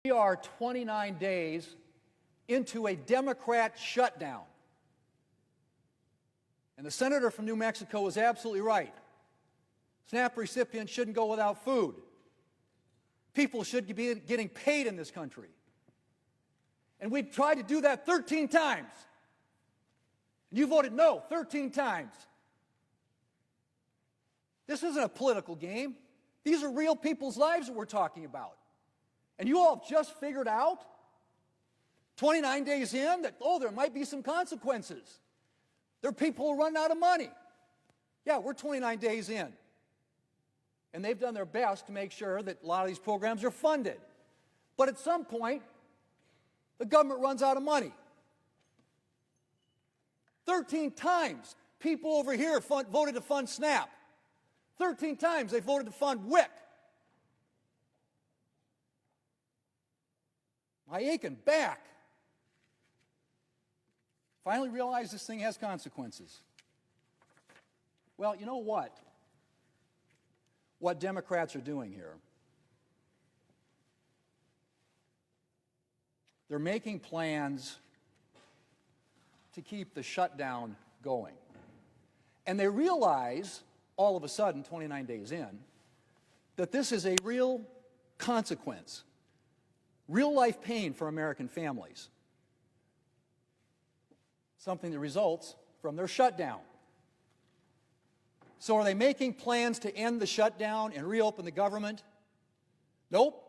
We are 29 days into a Democrat shutdown. And the senator from New Mexico was absolutely right. SNAP recipients shouldn't go without food. People should be getting paid in this country. And we've tried to do that 13 times. And you voted no 13 times. This isn't a political game. These are real people's lives that we're talking about. And you all have just figured out, 29 days in, that, oh, there might be some consequences. There are people who are running out of money. Yeah, we're 29 days in. And they've done their best to make sure that a lot of these programs are funded. But at some point, the government runs out of money. 13 times, people over here voted to fund SNAP. 13 times they voted to fund WIC. My aching back. Finally realized this thing has consequences. Well, you know what? What Democrats are doing here. They're making plans to keep the shutdown going. And they realize, all of a sudden, 29 days in, that this is a real consequence, real-life pain for American families, something that results from their shutdown. So are they making plans to end the shutdown and reopen the government? Nope.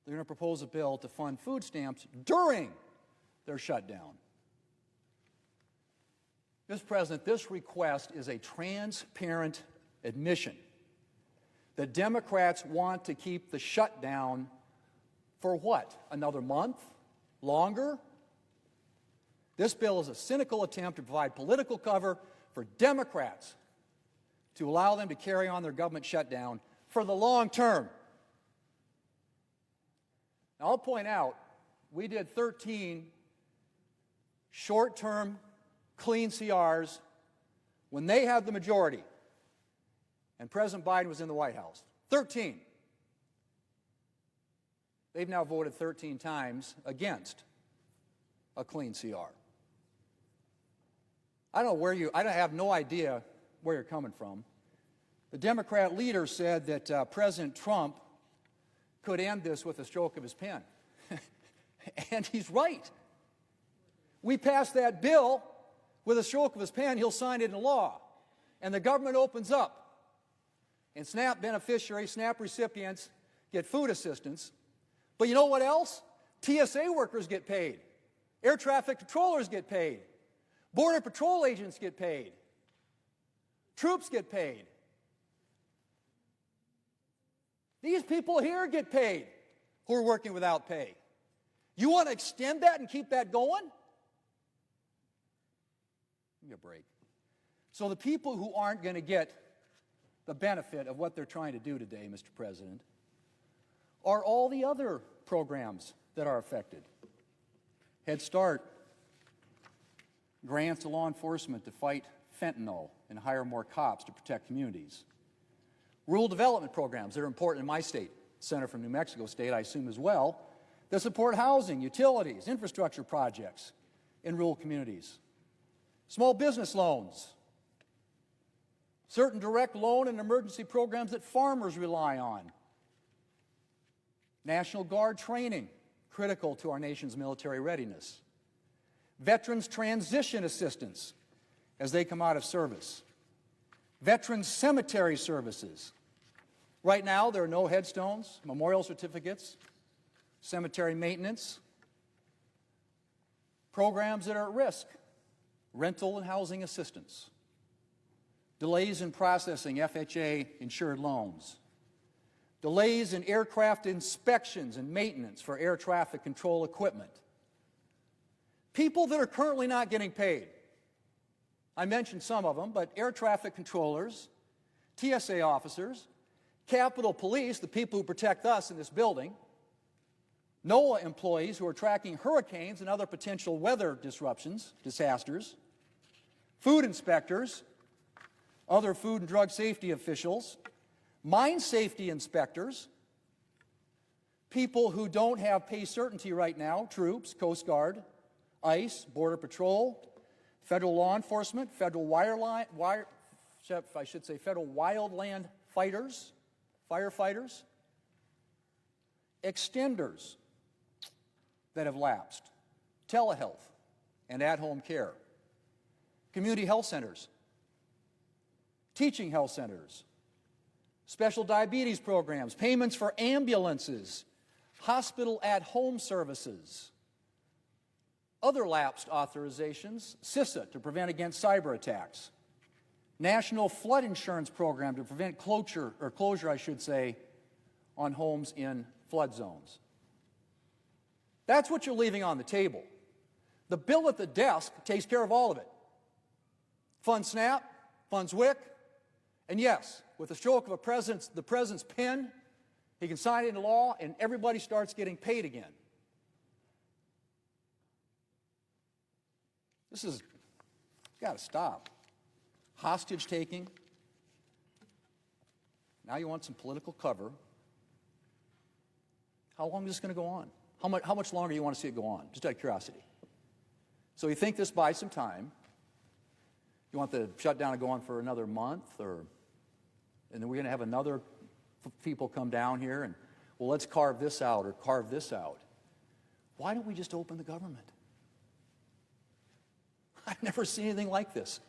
They're going to propose a bill to fund food stamps during their shutdown. Mr. President, this request is a transparent admission that Democrats want to keep the shutdown for what? Another month? Longer? This bill is a cynical attempt to provide political cover for Democrats to allow them to carry on their government shutdown for the long term. Now, I'll point out, we did 13 short-term clean CRs when they had the majority and President Biden was in the White House. 13. They've now voted 13 times against a clean CR. I have no idea where you're coming from. The Democrat leader said that President Trump could end this with a stroke of his pen. And he's right. We passed that bill with a stroke of his pen, he'll sign it into law. And the government opens up. And SNAP beneficiaries, SNAP recipients get food assistance. But you know what else? TSA workers get paid. Air traffic controllers get paid. Border Patrol agents get paid. Troops get paid. These people here get paid who are working without pay. You want to extend that and keep that going? Give me a break. So the people who aren't going to get the benefit of what they're trying to do today, Mr. President, are all the other programs that are affected. Head Start, grants to law enforcement to fight fentanyl and hire more cops to protect communities. Rural development programs that are important in my state, Senator from New Mexico State, I assume as well, that support housing, utilities, infrastructure projects in rural communities. Small business loans, certain direct loan and emergency programs that farmers rely on. National Guard training, critical to our nation's military readiness. Veterans transition assistance as they come out of service. Veterans cemetery services. Right now, there are no headstones, memorial certificates, cemetery maintenance, programs that are at risk, rental and housing assistance, delays in processing FHA-insured loans, delays in aircraft inspections and maintenance for air traffic control equipment, people that are currently not getting paid. I mentioned some of them, but air traffic controllers, TSA officers, Capitol Police, the people who protect us in this building, NOAA employees who are tracking hurricanes and other potential weather disruptions, disasters, food inspectors, other food and drug safety officials, mine safety inspectors, People who don't have pay certainty right now, troops, Coast Guard, ICE, Border Patrol, federal law enforcement, federal wildland fighters, firefighters, extenders that have lapsed, telehealth and at-home care, community health centers, teaching health centers, special diabetes programs, payments for ambulances, hospital at-home services, other lapsed authorizations, CISA to prevent against cyber attacks, National Flood Insurance Program to prevent closure, on homes in flood zones. That's what you're leaving on the table. The bill at the desk takes care of all of it. Funds SNAP, funds WIC, and yes, with the stroke of the president's pen, he can sign it into law and everybody starts getting paid again. This is got to stop. Hostage taking. Now you want some political cover. How long is this going to go on? How much longer do you want to see it go on? Just out of curiosity. So you think this buys some time. You want the shutdown to go on for another month, and then we're going to have another people come down here and, well, let's carve this out or carve this out. Why don't we just open the government? I've never seen anything like this.